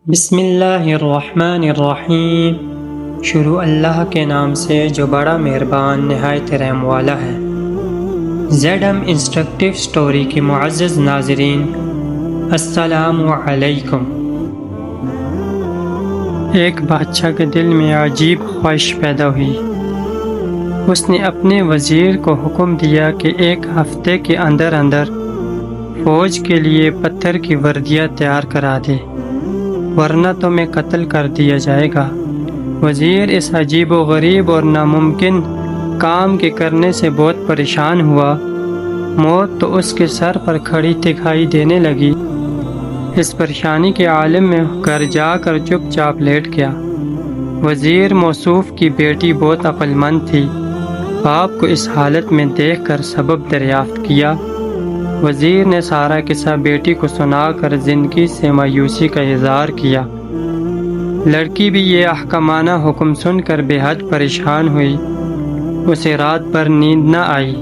بسم اللہ الرحمن الرحیم۔ شروع اللہ کے نام سے جو بڑا مہربان نہایت رحم والا ہے۔ زیڈ ایم انسٹرکٹیو سٹوری کے معزز ناظرین، السلام علیکم۔ ایک بادشاہ کے دل میں عجیب خواہش پیدا ہوئی۔ اس نے اپنے وزیر کو حکم دیا کہ ایک ہفتے کے اندر فوج کے لیے پتھر کی وردیاں تیار کرا دے، ورنہ تمہیں قتل کر دیا جائے گا۔ وزیر اس عجیب و غریب اور ناممکن کام کے کرنے سے بہت پریشان ہوا۔ موت تو اس کے سر پر کھڑی دکھائی دینے لگی۔ اس پریشانی کے عالم میں گھر جا کر چپ چاپ لیٹ گیا۔ وزیر موصوف کی بیٹی بہت عقل مند تھی۔ باپ کو اس حالت میں دیکھ کر سبب دریافت کیا۔ وزیر نے سارا قصہ بیٹی کو سنا کر زندگی سے مایوسی کا اظہار کیا۔ لڑکی بھی یہ احکامانہ حکم سن کر بے حد پریشان ہوئی۔ اسے رات بھر نیند نہ آئی۔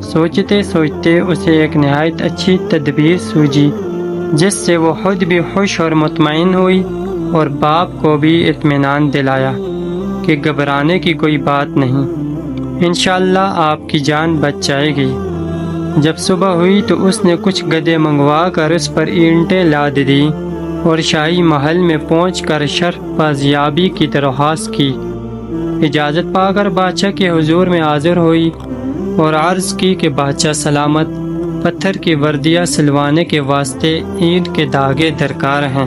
سوچتے سوچتے اسے ایک نہایت اچھی تدبیر سوجی، جس سے وہ خود بھی خوش اور مطمئن ہوئی اور باپ کو بھی اطمینان دلایا کہ گھبرانے کی کوئی بات نہیں، انشاءاللہ آپ کی جان بچ جائے گی۔ جب صبح ہوئی تو اس نے کچھ گدھے منگوا کر اس پر اینٹیں لاد دی اور شاہی محل میں پہنچ کر شرف بازیابی کی درخواست کی۔ اجازت پا کر بادشاہ کے حضور میں حاضر ہوئی اور عرض کی کہ بادشاہ سلامت، پتھر کی وردیاں سلوانے کے واسطے اینٹ کے دھاگے درکار ہیں،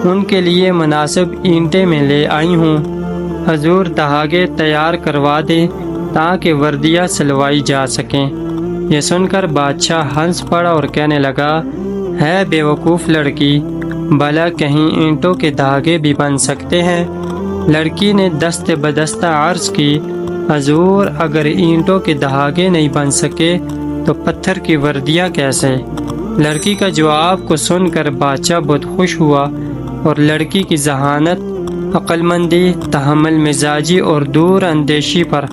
ان کے لیے مناسب اینٹیں میں لے آئی ہوں۔ حضور دھاگے تیار کروا دیں تاکہ وردیاں سلوائی جا سکیں۔ یہ سن کر بادشاہ ہنس پڑا اور کہنے لگا، ہے بے وقوف لڑکی، بھلا کہیں اینٹوں کے دھاگے بھی بن سکتے ہیں؟ لڑکی نے دست بدستہ عرض کی، حضور اگر اینٹوں کے دھاگے نہیں بن سکے تو پتھر کی وردیاں کیسے؟ لڑکی کا جواب کو سن کر بادشاہ بہت خوش ہوا اور لڑکی کی ذہانت، عقل مندی، تحمل مزاجی اور دور اندیشی پر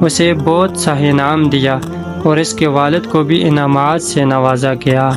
اسے بہت سا انعام دیا اور اس کے والد کو بھی انعامات سے نوازا گیا۔